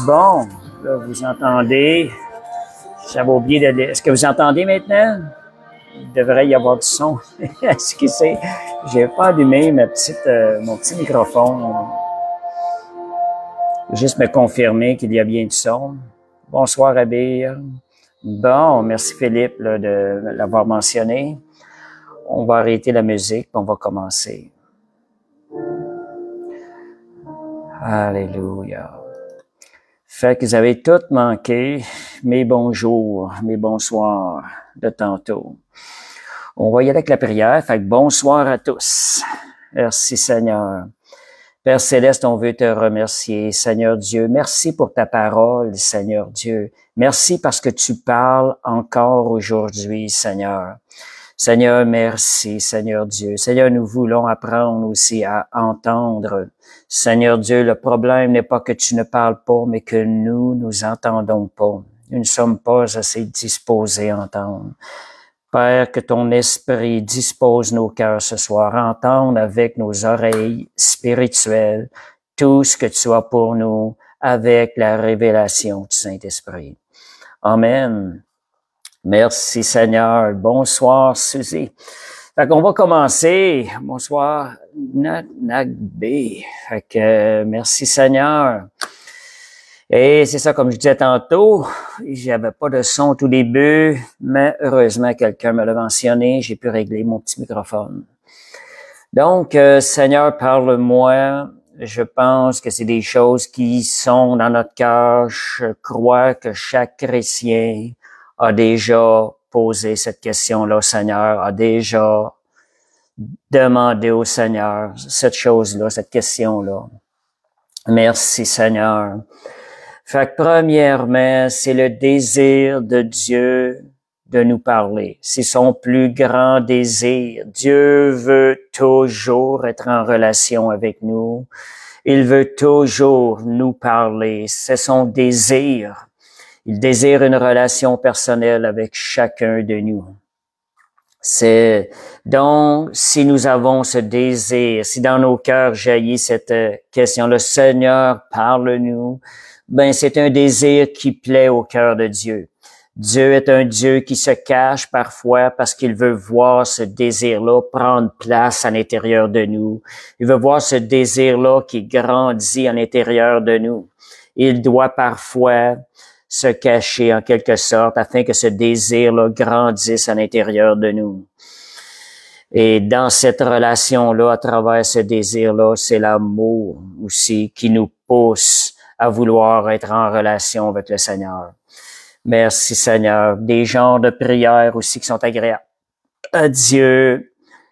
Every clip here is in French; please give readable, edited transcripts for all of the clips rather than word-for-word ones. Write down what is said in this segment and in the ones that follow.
Bon, là, vous entendez. J'avais oublié de... Est-ce que vous entendez maintenant? Il devrait y avoir du son. Excusez, j'ai pas allumé mon petit microphone. Juste me confirmer qu'il y a bien du son. Bonsoir, Abir. Bon, merci Philippe là, de l'avoir mentionné. On va arrêter la musique, puis on va commencer. Alléluia. Fait que vous avez tout manqué mes bonjours, mes bonsoirs de tantôt. On va y aller avec la prière. Fait que bonsoir à tous. Merci Seigneur. Père Céleste, on veut te remercier, Seigneur Dieu. Merci pour ta parole, Seigneur Dieu. Merci parce que tu parles encore aujourd'hui, Seigneur. Seigneur, merci, Seigneur Dieu. Seigneur, nous voulons apprendre aussi à entendre. Seigneur Dieu, le problème n'est pas que tu ne parles pas, mais que nous entendons pas. Nous ne sommes pas assez disposés à entendre. Père, que ton esprit dispose nos cœurs ce soir, entendre avec nos oreilles spirituelles tout ce que tu as pour nous avec la révélation du Saint-Esprit. Amen. Merci Seigneur. Bonsoir Suzy. Fait qu'on va commencer. Bonsoir Nagbe. Fait que merci Seigneur. Et c'est ça, comme je disais tantôt, j'avais pas de son au tout début, mais heureusement quelqu'un me l'a mentionné, j'ai pu régler mon petit microphone. Donc, Seigneur, parle-moi. Je pense que c'est des choses qui sont dans notre cœur. Je crois que chaque chrétien a déjà posé cette question-là, Seigneur, a déjà demandé au Seigneur cette chose-là, cette question-là. Merci, Seigneur. Fait que premièrement, c'est le désir de Dieu de nous parler. C'est son plus grand désir. Dieu veut toujours être en relation avec nous. Il veut toujours nous parler. C'est son désir. Il désire une relation personnelle avec chacun de nous. C'est donc, si nous avons ce désir, si dans nos cœurs jaillit cette question, le Seigneur parle-nous, ben c'est un désir qui plaît au cœur de Dieu. Dieu est un Dieu qui se cache parfois parce qu'il veut voir ce désir-là prendre place à l'intérieur de nous. Il veut voir ce désir-là qui grandit à l'intérieur de nous. Il doit parfois se cacher en quelque sorte afin que ce désir-là grandisse à l'intérieur de nous. Et dans cette relation-là, à travers ce désir-là, c'est l'amour aussi qui nous pousse à vouloir être en relation avec le Seigneur. Merci Seigneur. Des genres de prières aussi qui sont agréables à Dieu.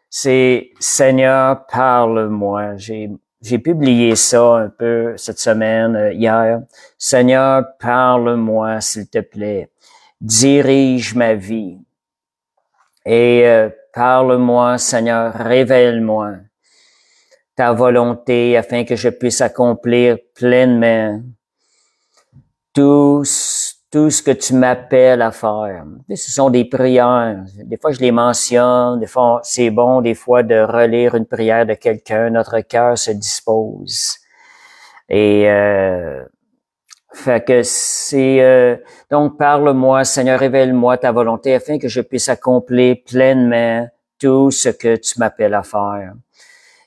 C'est Seigneur, parle-moi. J'ai publié ça un peu cette semaine, hier. Seigneur, parle-moi, s'il te plaît. Dirige ma vie. Et parle-moi, Seigneur, révèle-moi ta volonté afin que je puisse accomplir pleinement tout ce que tu m'appelles à faire. Ce sont des prières. Des fois, je les mentionne. Des fois, c'est bon, des fois, de relire une prière de quelqu'un. Notre cœur se dispose. Et fait que c'est donc parle-moi, Seigneur, révèle-moi ta volonté afin que je puisse accomplir pleinement tout ce que tu m'appelles à faire.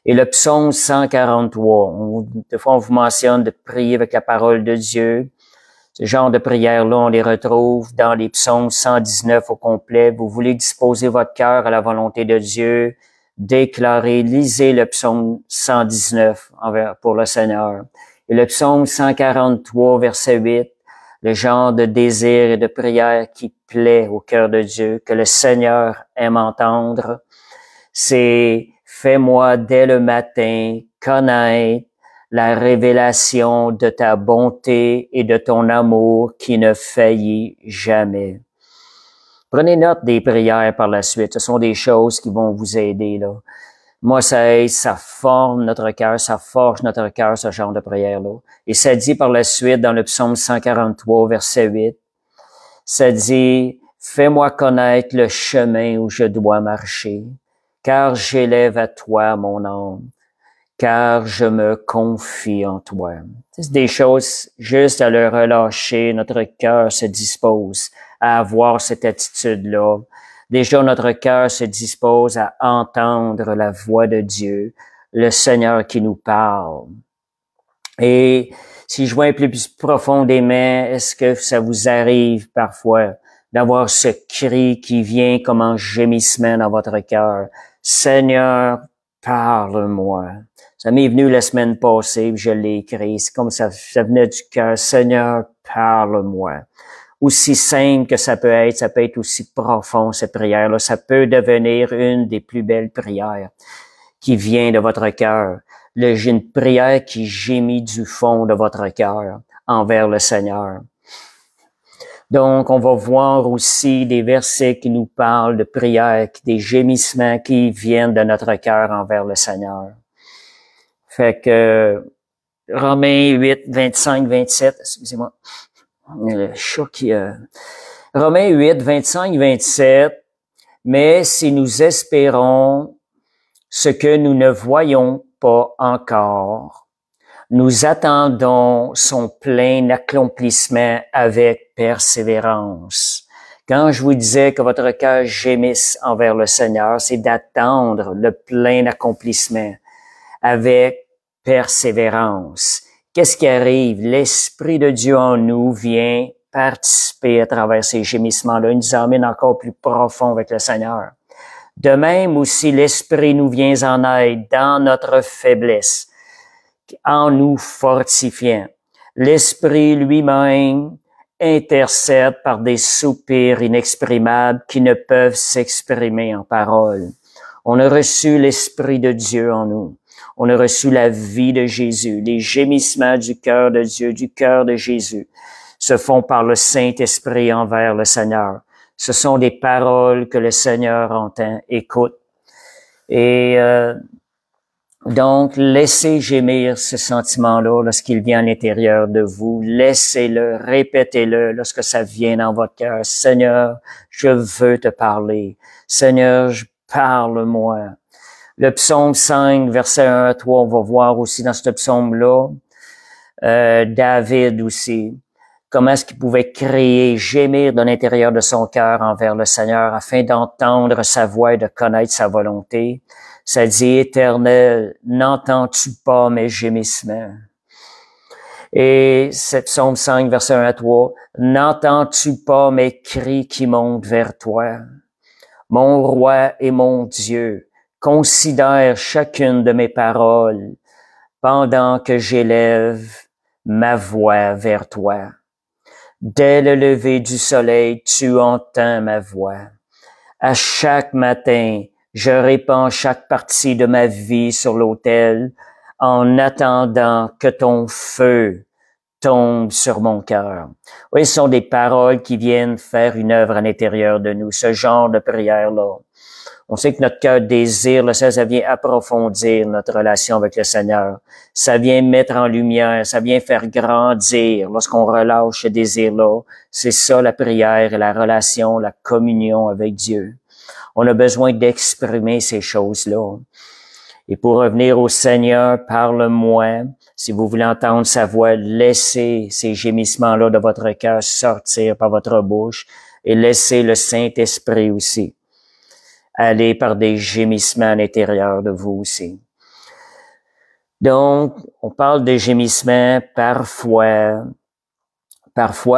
Et le psaume 143, des fois on vous mentionne de prier avec la parole de Dieu. Ce genre de prières-là, on les retrouve dans les psaumes 119 au complet. Vous voulez disposer votre cœur à la volonté de Dieu, déclarer, lisez le psaume 119 pour le Seigneur. Et le psaume 143, verset 8, le genre de désir et de prière qui plaît au cœur de Dieu, que le Seigneur aime entendre, c'est « Fais-moi dès le matin connaître la révélation de ta bonté et de ton amour qui ne faillit jamais. » Prenez note des prières par la suite. Ce sont des choses qui vont vous aider, là. Moi, ça aide, ça forme notre cœur, ça forge notre cœur, ce genre de prière-là. Et ça dit par la suite, dans le psaume 143, verset 8, ça dit « Fais-moi connaître le chemin où je dois marcher, car j'élève à toi mon âme. car je me confie en toi. C'est des choses, juste à le relâcher, notre cœur se dispose à avoir cette attitude-là. Déjà, notre cœur se dispose à entendre la voix de Dieu, le Seigneur qui nous parle. Et si je vois un peu plus profondément, est-ce que ça vous arrive parfois d'avoir ce cri qui vient comme un gémissement dans votre cœur? Seigneur, parle-moi. Ça m'est venu la semaine passée, je l'ai écrit. C'est comme ça venait du cœur. Seigneur, parle-moi. Aussi simple que ça peut être aussi profond, cette prière-là. Ça peut devenir une des plus belles prières qui vient de votre cœur. Une prière qui gémit du fond de votre cœur envers le Seigneur. Donc, on va voir aussi des versets qui nous parlent de prière, des gémissements qui viennent de notre cœur envers le Seigneur. Fait que Romains 8, 25, 27, excusez-moi, le chat qui... Romains 8, 25, 27, mais si nous espérons ce que nous ne voyons pas encore, nous attendons son plein accomplissement avec persévérance. Quand je vous disais que votre cœur gémisse envers le Seigneur, c'est d'attendre le plein accomplissement avec persévérance. Qu'est-ce qui arrive? L'Esprit de Dieu en nous vient participer à travers ces gémissements-là. Il nous emmène encore plus profond avec le Seigneur. De même aussi, l'Esprit nous vient en aide dans notre faiblesse, en nous fortifiant. L'Esprit lui-même intercède par des soupirs inexprimables qui ne peuvent s'exprimer en paroles. On a reçu l'Esprit de Dieu en nous. On a reçu la vie de Jésus. Les gémissements du cœur de Dieu, du cœur de Jésus, se font par le Saint-Esprit envers le Seigneur. Ce sont des paroles que le Seigneur entend, écoute. Et donc, laissez gémir ce sentiment-là lorsqu'il vient à l'intérieur de vous. Laissez-le, répétez-le lorsque ça vient dans votre cœur. Seigneur, je veux te parler. Seigneur, parle-moi. Le psaume 5, verset 1 à 3, on va voir aussi dans ce psaume-là, David aussi, comment est-ce qu'il pouvait crier, gémir de l'intérieur de son cœur envers le Seigneur afin d'entendre sa voix et de connaître sa volonté. Ça dit, Éternel, n'entends-tu pas mes gémissements? Et c'est psaume 5, verset 1 à 3, n'entends-tu pas mes cris qui montent vers toi? Mon roi et mon Dieu, considère chacune de mes paroles pendant que j'élève ma voix vers toi. Dès le lever du soleil, tu entends ma voix. À chaque matin, je répands chaque partie de ma vie sur l'autel en attendant que ton feu tombe sur mon cœur. Oui, ce sont des paroles qui viennent faire une œuvre à l'intérieur de nous, ce genre de prière-là. On sait que notre cœur désire, ça vient approfondir notre relation avec le Seigneur. Ça vient mettre en lumière, ça vient faire grandir lorsqu'on relâche ce désir-là. C'est ça la prière et la relation, la communion avec Dieu. On a besoin d'exprimer ces choses-là. Et pour revenir au Seigneur, parle-moi. Si vous voulez entendre sa voix, laissez ces gémissements-là de votre cœur sortir par votre bouche et laissez le Saint-Esprit aussi aller par des gémissements à l'intérieur de vous aussi. Donc, on parle de gémissements parfois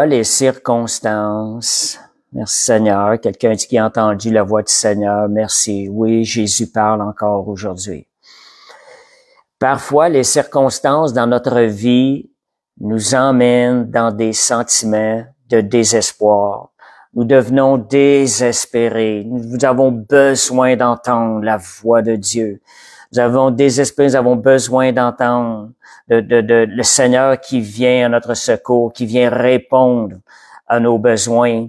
les circonstances. Merci Seigneur. Quelqu'un qui a entendu la voix du Seigneur. Merci. Oui, Jésus parle encore aujourd'hui. Parfois, les circonstances dans notre vie nous emmènent dans des sentiments de désespoir. Nous devenons désespérés. Nous avons besoin d'entendre la voix de Dieu. Nous avons désespéré, nous avons besoin d'entendre le Seigneur qui vient à notre secours, qui vient répondre à nos besoins.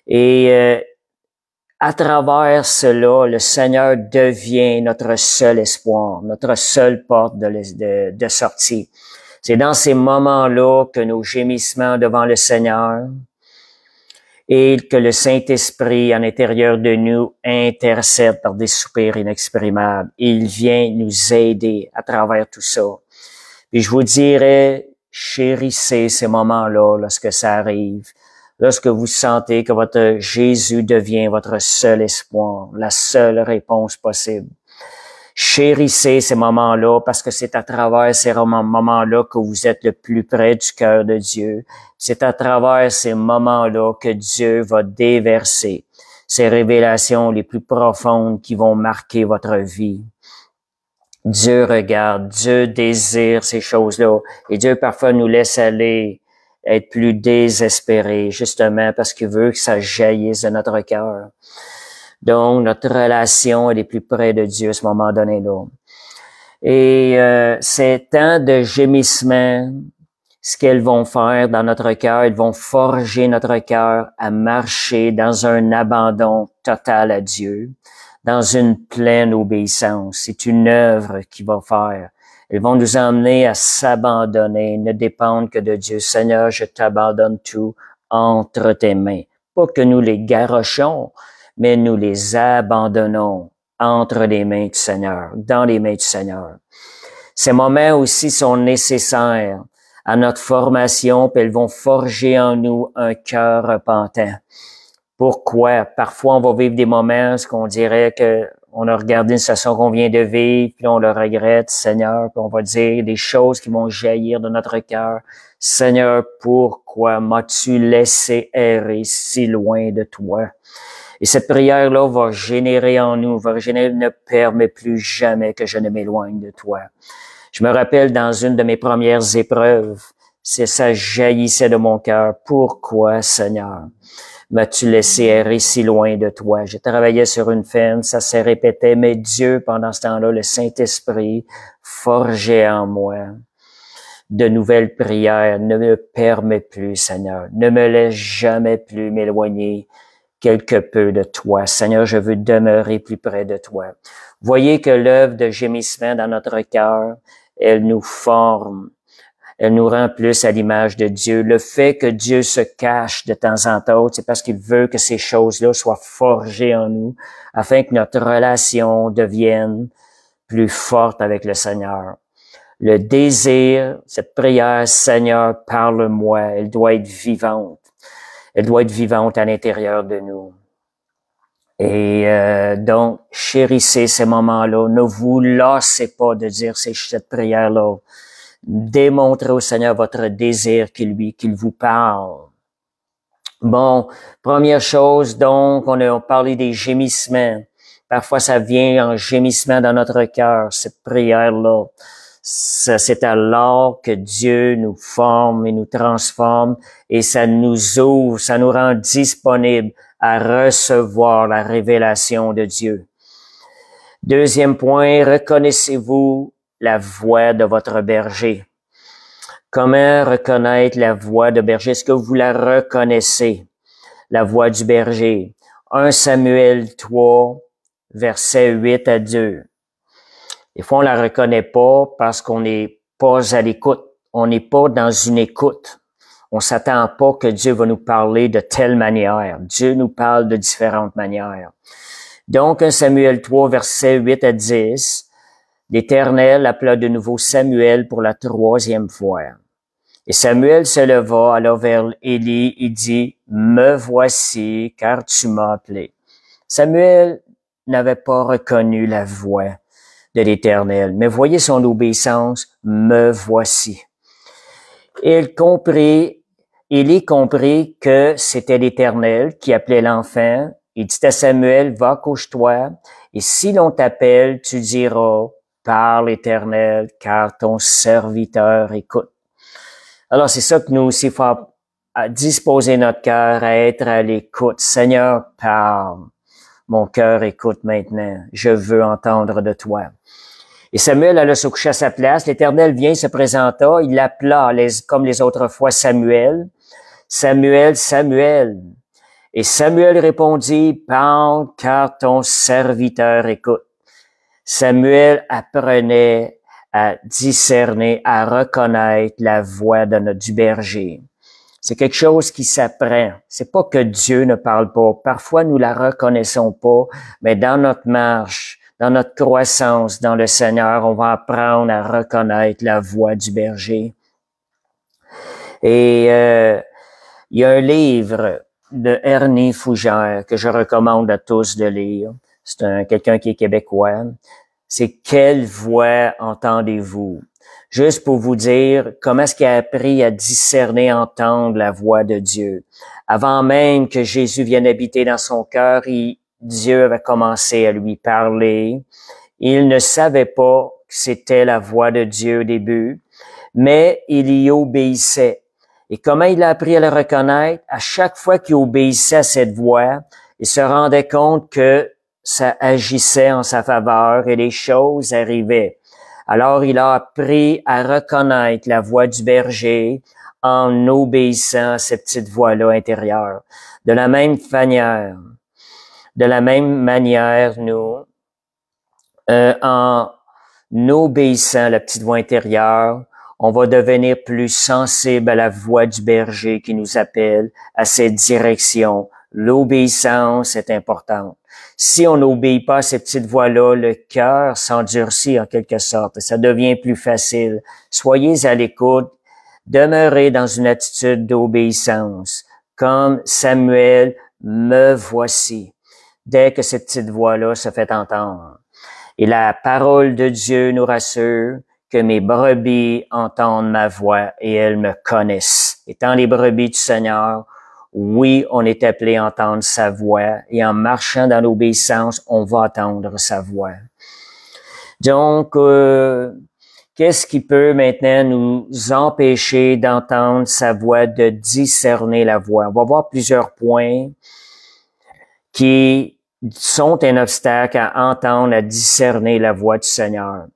Et à travers cela, le Seigneur devient notre seul espoir, notre seule porte de sortie. C'est dans ces moments-là que nos gémissements devant le Seigneur et que le Saint-Esprit en intérieur de nous intercède par des soupirs inexprimables. Il vient nous aider à travers tout ça. Puis je vous dirais, chérissez ces moments-là lorsque ça arrive, lorsque vous sentez que votre Jésus devient votre seul espoir, la seule réponse possible. Chérissez ces moments-là parce que c'est à travers ces moments-là que vous êtes le plus près du cœur de Dieu. C'est à travers ces moments-là que Dieu va déverser ces révélations les plus profondes qui vont marquer votre vie. Dieu regarde, Dieu désire ces choses-là et Dieu parfois nous laisse aller, être plus désespérés, justement parce qu'il veut que ça jaillisse de notre cœur. Donc, notre relation, elle est plus près de Dieu à ce moment donné-là. Et ces temps de gémissement, ce qu'elles vont faire dans notre cœur, elles vont forger notre cœur à marcher dans un abandon total à Dieu, dans une pleine obéissance. C'est une œuvre qu'il va faire. Elles vont nous emmener à s'abandonner, ne dépendre que de Dieu. Seigneur, je t'abandonne tout entre tes mains. Pas que nous les garochons, mais nous les abandonnons entre les mains du Seigneur, dans les mains du Seigneur. Ces moments aussi sont nécessaires à notre formation, puis elles vont forger en nous un cœur repentant. Pourquoi? Parfois, on va vivre des moments où on dirait que on a regardé une situation qu'on vient de vivre, puis on le regrette, Seigneur, puis on va dire des choses qui vont jaillir de notre cœur. Seigneur, pourquoi m'as-tu laissé errer si loin de toi? Et cette prière-là va générer en nous, va générer, ne permets plus jamais que je ne m'éloigne de toi. Je me rappelle dans une de mes premières épreuves, ça jaillissait de mon cœur. Pourquoi, Seigneur, m'as-tu laissé errer si loin de toi? Je travaillais sur une ferme, ça se répétait, mais Dieu, pendant ce temps-là, le Saint-Esprit, forgeait en moi de nouvelles prières. Ne me permets plus, Seigneur. Ne me laisse jamais plus m'éloigner quelque peu de toi. Seigneur, je veux demeurer plus près de toi. Voyez que l'œuvre de gémissement dans notre cœur, elle nous forme. Elle nous rend plus à l'image de Dieu. Le fait que Dieu se cache de temps en temps, c'est parce qu'il veut que ces choses-là soient forgées en nous, afin que notre relation devienne plus forte avec le Seigneur. Le désir, cette prière, Seigneur, parle-moi, elle doit être vivante. Elle doit être vivante à l'intérieur de nous. Et donc, chérissez ces moments-là. Ne vous lassez pas de dire cette prière-là. Démontrez au Seigneur votre désir qu'il vous parle. Bon, première chose, donc, on a parlé des gémissements. Parfois, ça vient en gémissement dans notre cœur, cette prière-là. C'est alors que Dieu nous forme et nous transforme et ça nous ouvre, ça nous rend disponibles à recevoir la révélation de Dieu. Deuxième point, reconnaissez-vous la voix de votre berger? Comment reconnaître la voix de berger? Est-ce que vous la reconnaissez, la voix du berger? 1 Samuel 3, versets 8 à 2. Des fois, on la reconnaît pas parce qu'on n'est pas à l'écoute. On n'est pas dans une écoute. On s'attend pas que Dieu va nous parler de telle manière. Dieu nous parle de différentes manières. Donc, 1 Samuel 3, versets 8 à 10, l'Éternel appela de nouveau Samuel pour la 3e fois. Et Samuel se leva alors vers Élie et dit, « Me voici, car tu m'as appelé. » Samuel n'avait pas reconnu la voix de l'Éternel, mais voyez son obéissance, « Me voici. » Élie comprit que c'était l'Éternel qui appelait l'enfant. Il dit à Samuel, « Va, couche-toi, et si l'on t'appelle, tu diras, « Parle, Éternel, car ton serviteur écoute. » Alors, c'est ça que nous aussi, il faut disposer notre cœur à être à l'écoute. Seigneur, parle. Mon cœur écoute maintenant. Je veux entendre de toi. Et Samuel alla se coucher à sa place. L'Éternel vient, se présenta. Il l'appela, comme les autres fois, Samuel. Samuel, Samuel. Et Samuel répondit, parle, car ton serviteur écoute. Samuel apprenait à discerner, à reconnaître la voix du berger. C'est quelque chose qui s'apprend. C'est pas que Dieu ne parle pas. Parfois, nous la reconnaissons pas, mais dans notre marche, dans notre croissance dans le Seigneur, on va apprendre à reconnaître la voix du berger. Et il y a un livre de Ernie Fougère que je recommande à tous de lire. C'est quelqu'un qui est québécois. C'est « Quelle voix entendez-vous » ? Juste pour vous dire comment est-ce qu'il a appris à discerner, entendre la voix de Dieu. Avant même que Jésus vienne habiter dans son cœur, Dieu avait commencé à lui parler. Il ne savait pas que c'était la voix de Dieu au début, mais il y obéissait. Et comment il a appris à le reconnaître? À chaque fois qu'il obéissait à cette voix, il se rendait compte que ça agissait en sa faveur et les choses arrivaient. Alors, il a appris à reconnaître la voix du berger en obéissant à cette petite voix-là intérieure. De la même manière, nous, en obéissant à la petite voix intérieure, on va devenir plus sensible à la voix du berger qui nous appelle à cette direction. L'obéissance est importante. Si on n'obéit pas à cette petite voix-là, le cœur s'endurcit en quelque sorte et ça devient plus facile. Soyez à l'écoute, demeurez dans une attitude d'obéissance. Comme Samuel, me voici. Dès que cette petite voix-là se fait entendre. Et la parole de Dieu nous rassure que mes brebis entendent ma voix et elles me connaissent. Étant les brebis du Seigneur, oui, on est appelé à entendre sa voix et en marchant dans l'obéissance, on va entendre sa voix. Donc, qu'est-ce qui peut maintenant nous empêcher d'entendre sa voix, de discerner la voix? On va voir plusieurs points qui sont un obstacle à entendre, à discerner la voix du Seigneur.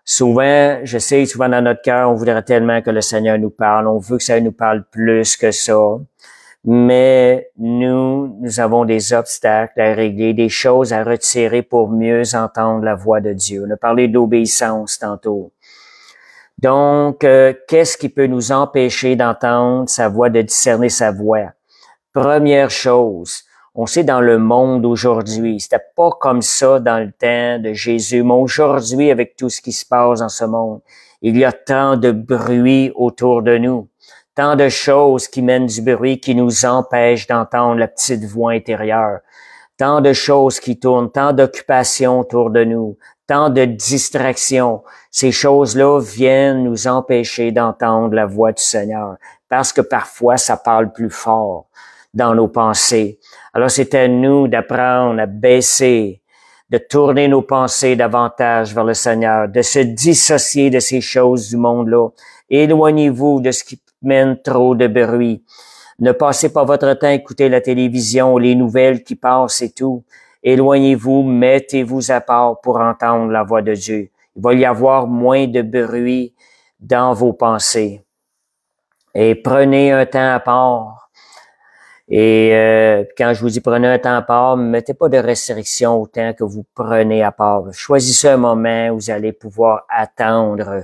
Souvent, je sais, souvent dans notre cœur, on voudrait tellement que le Seigneur nous parle. On veut que ça nous parle plus que ça. Mais nous avons des obstacles à régler, des choses à retirer pour mieux entendre la voix de Dieu. On a parlé d'obéissance tantôt. Donc, qu'est-ce qui peut nous empêcher d'entendre sa voix, de discerner sa voix? Première chose, on sait dans le monde aujourd'hui, c'était pas comme ça dans le temps de Jésus, mais aujourd'hui, avec tout ce qui se passe dans ce monde, il y a tant de bruit autour de nous, tant de choses qui mènent du bruit, qui nous empêchent d'entendre la petite voix intérieure, tant de choses qui tournent, tant d'occupations autour de nous, tant de distractions. Ces choses-là viennent nous empêcher d'entendre la voix du Seigneur, parce que parfois, ça parle plus fort dans nos pensées. Alors, c'est à nous d'apprendre à baisser, de tourner nos pensées davantage vers le Seigneur, de se dissocier de ces choses du monde-là. Éloignez-vous de ce qui mène trop de bruit. Ne passez pas votre temps à écouter la télévision, les nouvelles qui passent et tout. Éloignez-vous, mettez-vous à part pour entendre la voix de Dieu. Il va y avoir moins de bruit dans vos pensées. Et prenez un temps à part. Et quand je vous dis prenez un temps à part, mettez pas de restrictions au temps que vous prenez à part. Choisissez un moment où vous allez pouvoir attendre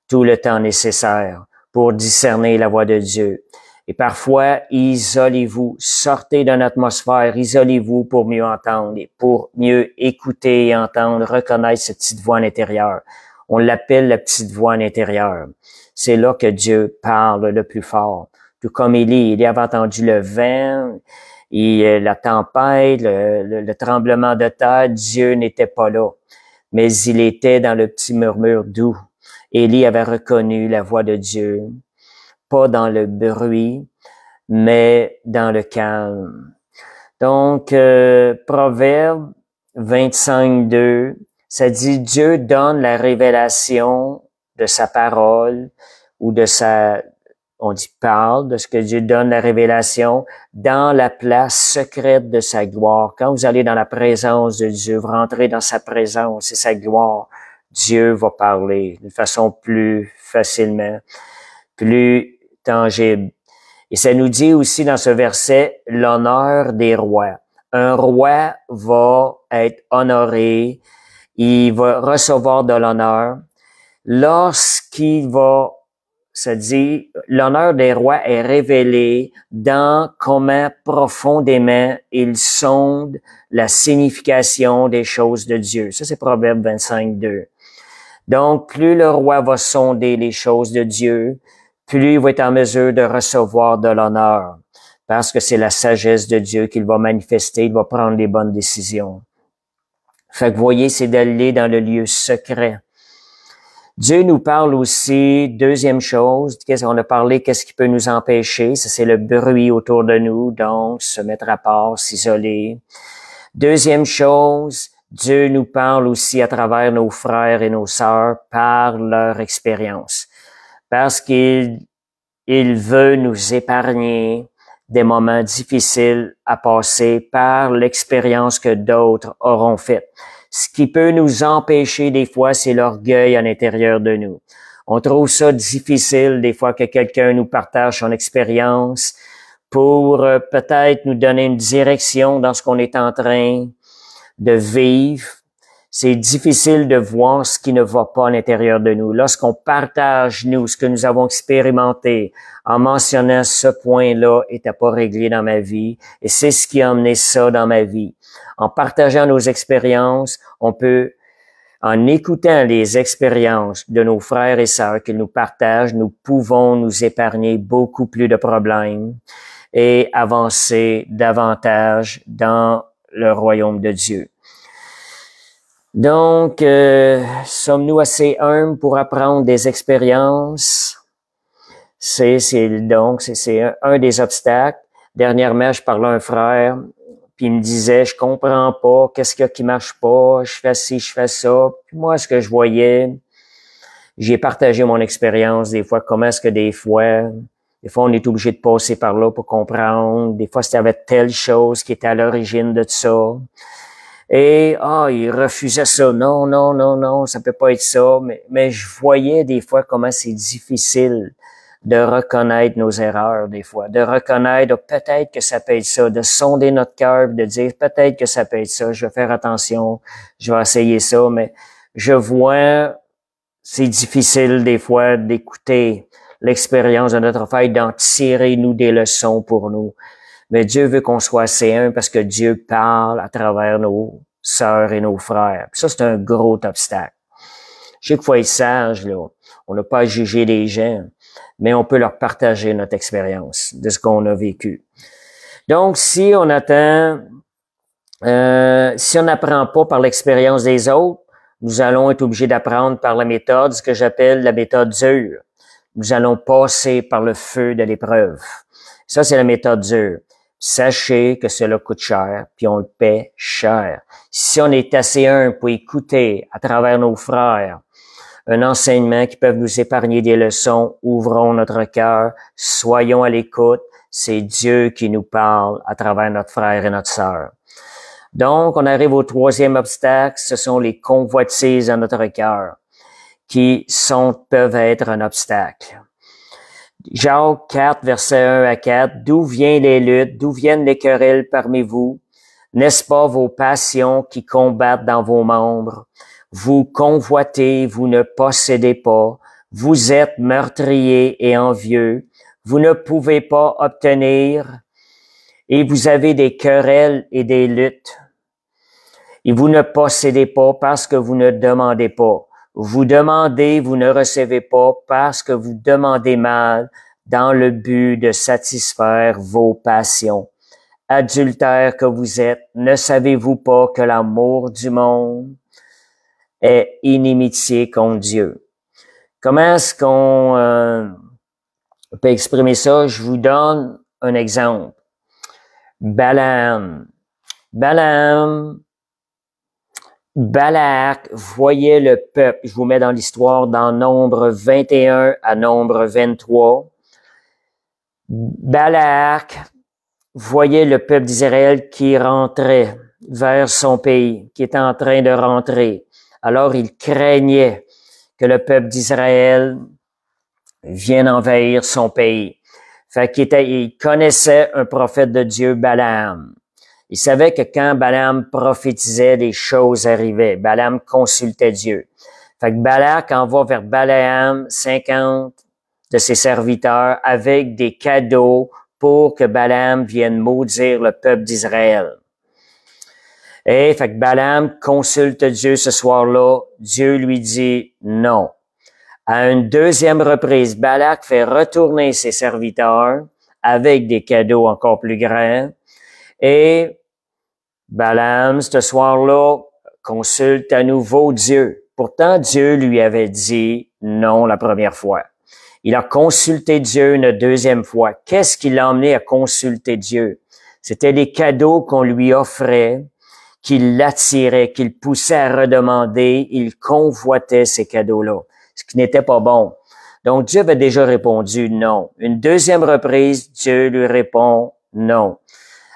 tout le temps nécessaire pour discerner la voix de Dieu. Et parfois, isolez-vous, sortez d'une atmosphère, isolez-vous pour mieux entendre, et pour mieux écouter et entendre, reconnaître cette petite voix à l'intérieur. On l'appelle la petite voix à l'intérieur. C'est là que Dieu parle le plus fort. Tout comme Élie avait entendu le vent et la tempête, le tremblement de terre, Dieu n'était pas là. Mais il était dans le petit murmure doux. Élie avait reconnu la voix de Dieu, pas dans le bruit, mais dans le calme. Donc, Proverbe 25:2, ça dit « Dieu donne la révélation de sa parole ou de sa... » On dit parle de ce que Dieu donne la révélation dans la place secrète de sa gloire. Quand vous allez dans la présence de Dieu, vous rentrez dans sa présence et sa gloire, Dieu va parler de façon plus facilement, plus tangible. Et ça nous dit aussi dans ce verset l'honneur des rois. Un roi va être honoré, il va recevoir de l'honneur lorsqu'il va ça dit, l'honneur des rois est révélé dans comment profondément ils sondent la signification des choses de Dieu. Ça, c'est Proverbe 25, 2. Donc, plus le roi va sonder les choses de Dieu, plus il va être en mesure de recevoir de l'honneur, parce que c'est la sagesse de Dieu qu'il va manifester, il va prendre les bonnes décisions. Fait que vous voyez, c'est d'aller dans le lieu secret. Dieu nous parle aussi, deuxième chose, on a parlé qu'est-ce qui peut nous empêcher, ça c'est le bruit autour de nous, donc se mettre à part, s'isoler. Deuxième chose, Dieu nous parle aussi à travers nos frères et nos sœurs par leur expérience, parce qu'il veut nous épargner des moments difficiles à passer par l'expérience que d'autres auront faite. Ce qui peut nous empêcher des fois, c'est l'orgueil à l'intérieur de nous. On trouve ça difficile des fois que quelqu'un nous partage son expérience pour peut-être nous donner une direction dans ce qu'on est en train de vivre. C'est difficile de voir ce qui ne va pas à l'intérieur de nous. Lorsqu'on partage, nous, ce que nous avons expérimenté, en mentionnant ce point-là n'était pas réglé dans ma vie, et c'est ce qui a amené ça dans ma vie. En partageant nos expériences, on peut, en écoutant les expériences de nos frères et sœurs qu'ils nous partagent, nous pouvons nous épargner beaucoup plus de problèmes et avancer davantage dans le royaume de Dieu. Donc, sommes-nous assez humbles pour apprendre des expériences? C'est un des obstacles. Dernièrement, je parlais à un frère, puis il me disait, je comprends pas, qu'est-ce qu'il y a qui marche pas, je fais ci, je fais ça. Puis moi, ce que je voyais, j'ai partagé mon expérience, des fois, comment est-ce que des fois on est obligé de passer par là pour comprendre. Des fois, c'était telle chose qui était à l'origine de tout ça. Et, il refusait ça. Non, ça peut pas être ça. Mais je voyais des fois comment c'est difficile de reconnaître nos erreurs, des fois. De reconnaître, peut-être que ça peut être ça. De sonder notre cœur, de dire, peut-être que ça peut être ça. Je vais faire attention. Je vais essayer ça. Mais je vois, c'est difficile des fois d'écouter l'expérience de notre frère, d'en tirer, nous, des leçons pour nous. Mais Dieu veut qu'on soit assez humble parce que Dieu parle à travers nos sœurs et nos frères. Puis ça, c'est un gros obstacle. Je sais qu'il faut être sage, là. On n'a pas à juger les gens, mais on peut leur partager notre expérience de ce qu'on a vécu. Donc, si on n'apprend pas par l'expérience des autres, nous allons être obligés d'apprendre par la méthode, ce que j'appelle la méthode dure. Nous allons passer par le feu de l'épreuve. Ça, c'est la méthode dure. Sachez que cela coûte cher, puis on le paie cher. Si on est assez humble pour écouter à travers nos frères un enseignement qui peut nous épargner des leçons, ouvrons notre cœur, soyons à l'écoute. C'est Dieu qui nous parle à travers notre frère et notre sœur. Donc, on arrive au troisième obstacle, ce sont les convoitises dans notre cœur qui peuvent être un obstacle. Jacques 4, versets 1 à 4, « D'où viennent les luttes, d'où viennent les querelles parmi vous? N'est-ce pas vos passions qui combattent dans vos membres? Vous convoitez, vous ne possédez pas. Vous êtes meurtriers et envieux. Vous ne pouvez pas obtenir. Et vous avez des querelles et des luttes. Et vous ne possédez pas parce que vous ne demandez pas. Vous demandez, vous ne recevez pas parce que vous demandez mal dans le but de satisfaire vos passions. Adultères que vous êtes, ne savez-vous pas que l'amour du monde est inimitié contre Dieu? Comment est-ce qu'on peut exprimer ça? Je vous donne un exemple. Balaam, Balak voyait le peuple. Je vous mets dans l'histoire dans Nombre 21 à Nombre 23. Balak voyait le peuple d'Israël qui rentrait vers son pays, qui était en train de rentrer. Alors il craignait que le peuple d'Israël vienne envahir son pays. Fait qu'il connaissait un prophète de Dieu, Balaam. Il savait que quand Balaam prophétisait, des choses arrivaient. Balaam consultait Dieu. Fait que Balak envoie vers Balaam 50 de ses serviteurs avec des cadeaux pour que Balaam vienne maudire le peuple d'Israël. Et fait que Balaam consulte Dieu ce soir-là. Dieu lui dit non. À une deuxième reprise, Balak fait retourner ses serviteurs avec des cadeaux encore plus grands. Et Balaam, ce soir-là, consulte à nouveau Dieu. Pourtant, Dieu lui avait dit non la première fois. Il a consulté Dieu une deuxième fois. Qu'est-ce qui l'a emmené à consulter Dieu? C'était les cadeaux qu'on lui offrait, qui l'attiraient, qui le poussaient à redemander. Il convoitait ces cadeaux-là, ce qui n'était pas bon. Donc, Dieu avait déjà répondu non. Une deuxième reprise, Dieu lui répond non.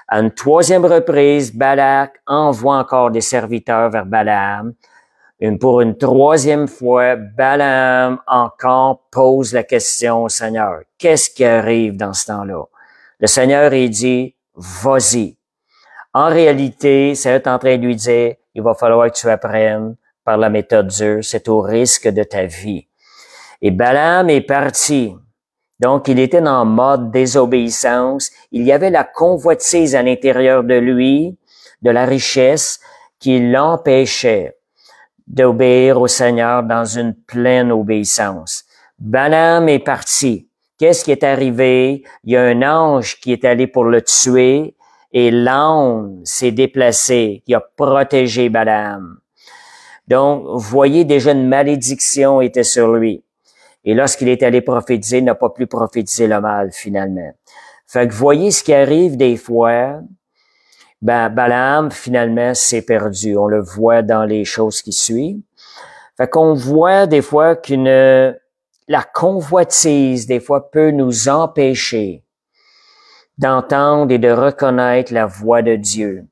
À une troisième reprise, Balak envoie encore des serviteurs vers Balaam. Pour une troisième fois, Balaam encore pose la question au Seigneur. Qu'est-ce qui arrive dans ce temps-là? Le Seigneur, il dit, vas-y. En réalité, c'est en train de lui dire, il va falloir que tu apprennes par la méthode dure, c'est au risque de ta vie. Et Balaam est parti. Donc, il était en mode désobéissance. Il y avait la convoitise à l'intérieur de lui, de la richesse, qui l'empêchait d'obéir au Seigneur dans une pleine obéissance. Balaam est parti. Qu'est-ce qui est arrivé? Il y a un ange qui est allé pour le tuer et l'ange s'est déplacé, qui a protégé Balaam. Donc, vous voyez, déjà une malédiction était sur lui. Et lorsqu'il est allé prophétiser, il n'a pas pu prophétiser le mal, finalement. Fait que voyez ce qui arrive des fois. Balaam, finalement, s'est perdu. On le voit dans les choses qui suivent. Fait qu'on voit des fois la convoitise, des fois, peut nous empêcher d'entendre et de reconnaître la voix de Dieu.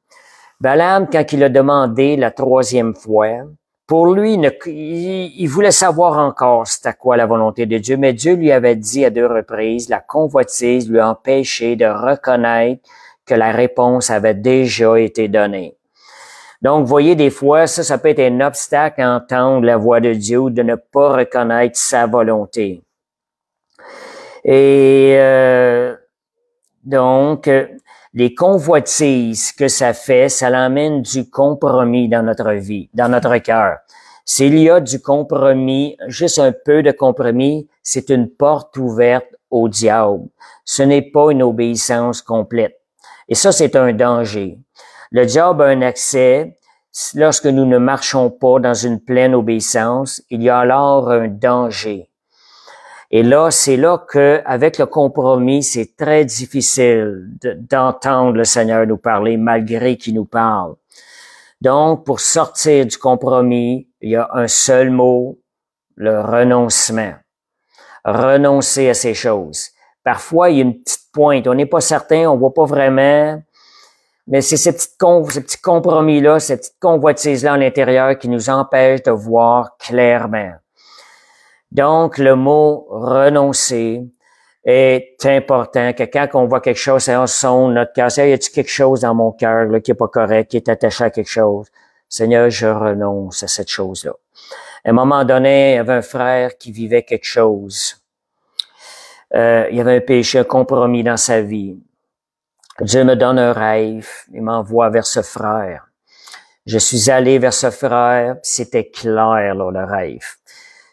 Balaam, quand il a demandé la troisième fois, pour lui, il voulait savoir encore c'était quoi la volonté de Dieu, mais Dieu lui avait dit à deux reprises, la convoitise lui empêchait de reconnaître que la réponse avait déjà été donnée. Donc, vous voyez, des fois, ça peut être un obstacle à entendre la voix de Dieu ou de ne pas reconnaître sa volonté. Et donc, les convoitises que ça fait, ça l'emmène du compromis dans notre vie, dans notre cœur. S'il y a du compromis, juste un peu de compromis, c'est une porte ouverte au diable. Ce n'est pas une obéissance complète. Et ça, c'est un danger. Le diable a un accès. Lorsque nous ne marchons pas dans une pleine obéissance, il y a alors un danger. Et là, c'est là que, avec le compromis, c'est très difficile d'entendre le Seigneur nous parler malgré qu'il nous parle. Donc, pour sortir du compromis, il y a un seul mot, le renoncement. Renoncer à ces choses. Parfois, il y a une petite pointe. On n'est pas certain, on voit pas vraiment. Mais c'est ces petits compromis-là, ces petites convoitises-là à l'intérieur qui nous empêchent de voir clairement. Donc, le mot renoncer est important, que quand on voit quelque chose, ça sonne notre cœur. Y a-t-il quelque chose dans mon cœur là, qui est pas correct, qui est attaché à quelque chose? Seigneur, je renonce à cette chose-là. À un moment donné, il y avait un frère qui vivait quelque chose. Il y avait un péché, un compromis dans sa vie. Dieu me donne un rêve, il m'envoie vers ce frère. Je suis allé vers ce frère, c'était clair, là, le rêve.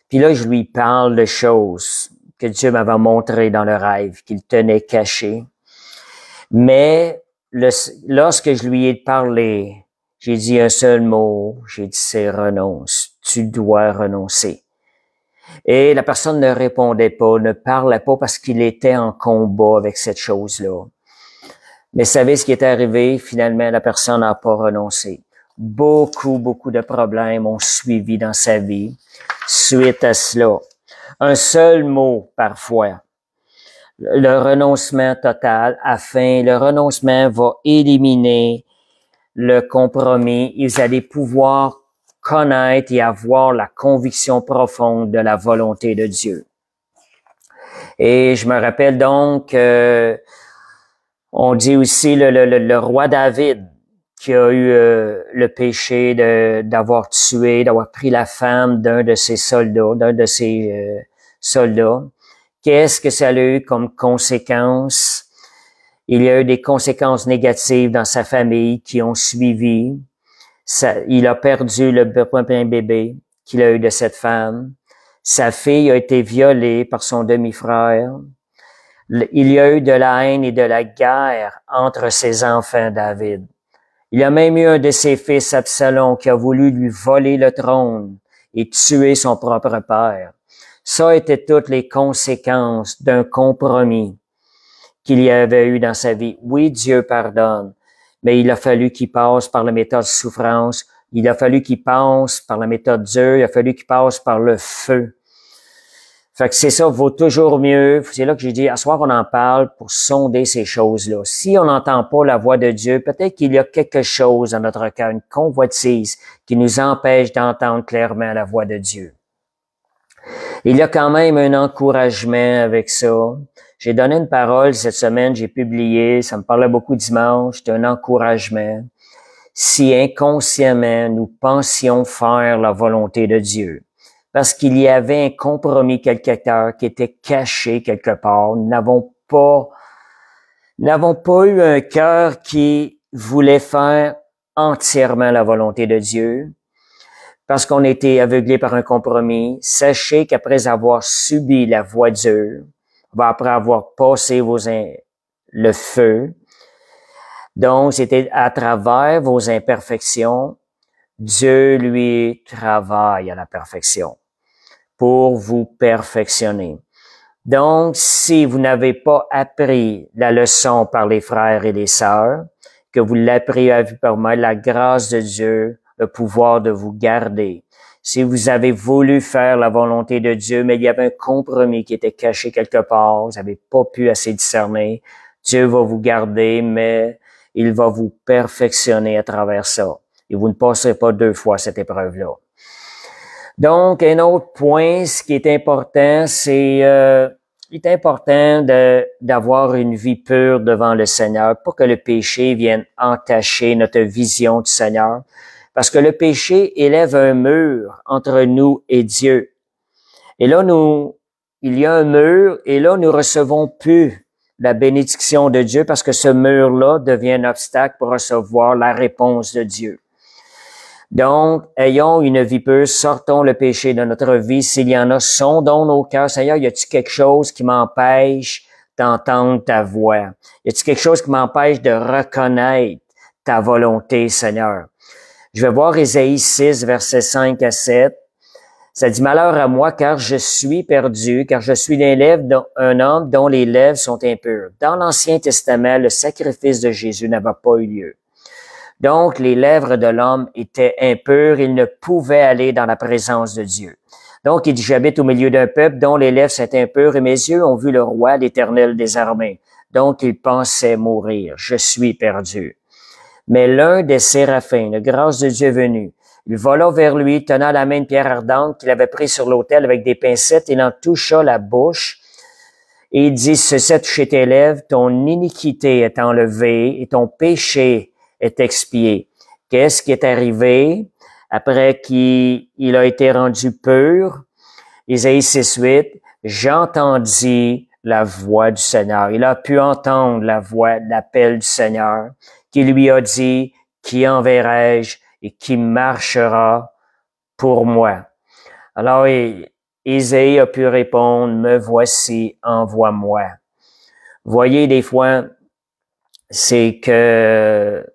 Puis là, je lui parle de choses que Dieu m'avait montrées dans le rêve, qu'il tenait caché. Mais lorsque je lui ai parlé, j'ai dit un seul mot, j'ai dit c'est renonce. Tu dois renoncer. Et la personne ne répondait pas, ne parlait pas parce qu'il était en combat avec cette chose-là. Mais savez ce qui est arrivé? Finalement, la personne n'a pas renoncé. Beaucoup de problèmes ont suivi dans sa vie suite à cela. Un seul mot parfois. Le renoncement total le renoncement va éliminer le compromis. Ils allaient pouvoir connaître et avoir la conviction profonde de la volonté de Dieu. Et je me rappelle donc, on dit aussi le roi David qui a eu le péché d'avoir tué, d'avoir pris la femme d'un de ses soldats, Qu'est-ce que ça a eu comme conséquence? Il y a eu des conséquences négatives dans sa famille qui ont suivi. Il a perdu le premier bébé qu'il a eu de cette femme. Sa fille a été violée par son demi-frère. Il y a eu de la haine et de la guerre entre ses enfants, David. Il y a même eu un de ses fils, Absalom, qui a voulu lui voler le trône et tuer son propre père. Ça étaient toutes les conséquences d'un compromis qu'il y avait eu dans sa vie. Oui, Dieu pardonne, mais il a fallu qu'il passe par la méthode souffrance, il a fallu qu'il passe par la méthode dure, il a fallu qu'il passe par le feu. Fait que c'est ça, vaut toujours mieux. C'est là que j'ai dit, à ce soir, on en parle pour sonder ces choses-là. Si on n'entend pas la voix de Dieu, peut-être qu'il y a quelque chose dans notre cœur, une convoitise qui nous empêche d'entendre clairement la voix de Dieu. Il y a quand même un encouragement avec ça. J'ai donné une parole cette semaine, j'ai publié, ça me parlait beaucoup dimanche, c'était un encouragement. Si inconsciemment nous pensions faire la volonté de Dieu, parce qu'il y avait un compromis quelque part qui était caché quelque part. Nous n'avons pas eu un cœur qui voulait faire entièrement la volonté de Dieu, parce qu'on était aveuglé par un compromis. Sachez qu'après avoir subi la voie dure, après avoir passé le feu, donc c'était à travers vos imperfections, Dieu, lui, travaille à la perfection pour vous perfectionner. Donc, si vous n'avez pas appris la leçon par les frères et les sœurs, que vous l'appris à vue par moi, la grâce de Dieu, le pouvoir de vous garder. Si vous avez voulu faire la volonté de Dieu, mais il y avait un compromis qui était caché quelque part, vous n'avez pas pu assez discerner, Dieu va vous garder, mais il va vous perfectionner à travers ça. Et vous ne passerez pas 2 fois cette épreuve-là. Donc, un autre point, ce qui est important, il est important d'avoir une vie pure devant le Seigneur, pas que le péché vienne entacher notre vision du Seigneur, parce que le péché élève un mur entre nous et Dieu. Et là, il y a un mur, et là, nous recevons plus la bénédiction de Dieu, parce que ce mur-là devient un obstacle pour recevoir la réponse de Dieu. Donc, ayons une vie pure, sortons le péché de notre vie. S'il y en a, sondons nos cœurs. Seigneur, y a-t-il quelque chose qui m'empêche d'entendre ta voix? Y a-t-il quelque chose qui m'empêche de reconnaître ta volonté, Seigneur? Je vais voir Ésaïe 6, versets 5 à 7. Ça dit, malheur à moi, car je suis perdu, car je suis un homme dont les lèvres sont impures. Dans l'Ancien Testament, le sacrifice de Jésus n'avait pas eu lieu. Donc, les lèvres de l'homme étaient impures, il ne pouvait aller dans la présence de Dieu. Donc, il dit, j'habite au milieu d'un peuple dont les lèvres sont impures et mes yeux ont vu le roi, l'Éternel des armées. Donc, il pensait mourir. Je suis perdu. Mais l'un des séraphins, la grâce de Dieu est venue. Il vola vers lui, tenant à la main une pierre ardente qu'il avait prise sur l'autel avec des pincettes. Il en toucha la bouche et il dit, ceci a touché tes lèvres, ton iniquité est enlevée et ton péché est expié. Qu'est-ce qui est arrivé après qu'il a été rendu pur? Isaïe 6:8, j'entendis la voix du Seigneur. Il a pu entendre la voix, l'appel du Seigneur qui lui a dit, qui enverrai-je et qui marchera pour moi? Alors, Isaïe a pu répondre, me voici, envoie-moi. Voyez, des fois, c'est que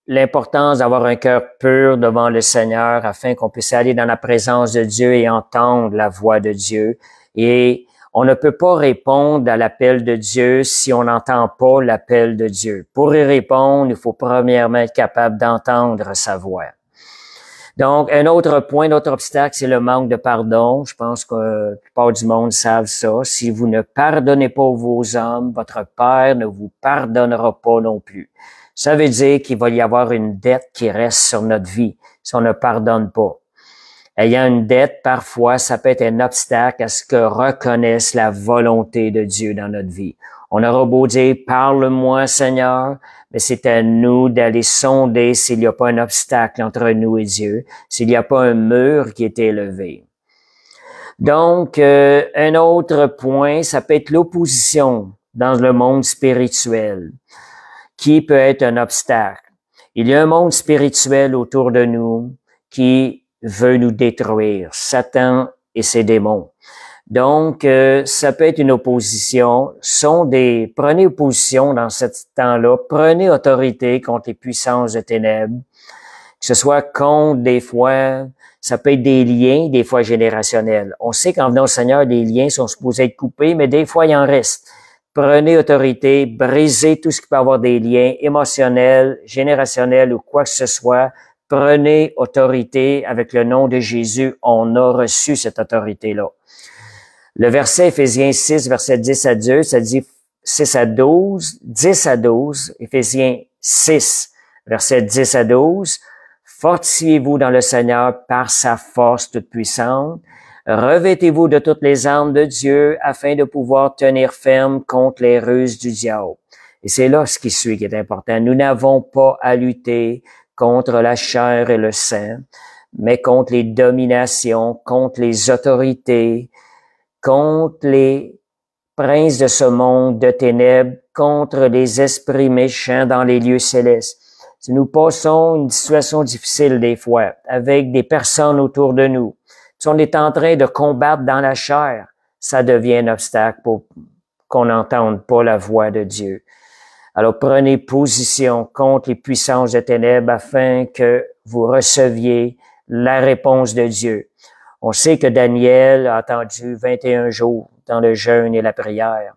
l'importance d'avoir un cœur pur devant le Seigneur afin qu'on puisse aller dans la présence de Dieu et entendre la voix de Dieu. Et on ne peut pas répondre à l'appel de Dieu si on n'entend pas l'appel de Dieu. Pour y répondre, il faut premièrement être capable d'entendre sa voix. Donc, un autre point, un autre obstacle, c'est le manque de pardon. Je pense que la plupart du monde savent ça. Si vous ne pardonnez pas vos hommes, votre Père ne vous pardonnera pas non plus. Ça veut dire qu'il va y avoir une dette qui reste sur notre vie si on ne pardonne pas. Ayant une dette, parfois, ça peut être un obstacle à ce que reconnaisse la volonté de Dieu dans notre vie. On aura beau dire, parle-moi, Seigneur, mais c'est à nous d'aller sonder s'il n'y a pas un obstacle entre nous et Dieu, s'il n'y a pas un mur qui est élevé. Donc, un autre point, ça peut être l'opposition dans le monde spirituel, qui peut être un obstacle. Il y a un monde spirituel autour de nous qui veut nous détruire, Satan et ses démons. Donc, ça peut être une opposition. Prenez opposition dans ce temps-là. Prenez autorité contre les puissances de ténèbres. Que ce soit contre, des fois, ça peut être des liens, des fois générationnels. On sait qu'en venant au Seigneur, les liens sont supposés être coupés, mais des fois, il en reste. Prenez autorité, brisez tout ce qui peut avoir des liens émotionnels, générationnels ou quoi que ce soit. Prenez autorité avec le nom de Jésus. On a reçu cette autorité-là. Le verset Éphésiens 6, verset 10 à 12, ça dit 6 à 12, 10 à 12, Éphésiens 6, verset 10 à 12. Fortifiez-vous dans le Seigneur par sa force toute puissante. Revêtez-vous de toutes les armes de Dieu afin de pouvoir tenir ferme contre les ruses du diable. Et c'est là ce qui suit qui est important. Nous n'avons pas à lutter contre la chair et le sang, mais contre les dominations, contre les autorités, contre les princes de ce monde de ténèbres, contre les esprits méchants dans les lieux célestes. Si nous passons une situation difficile des fois, avec des personnes autour de nous, si on est en train de combattre dans la chair, ça devient un obstacle pour qu'on n'entende pas la voix de Dieu. Alors prenez position contre les puissances de ténèbres afin que vous receviez la réponse de Dieu. On sait que Daniel a attendu 21 jours dans le jeûne et la prière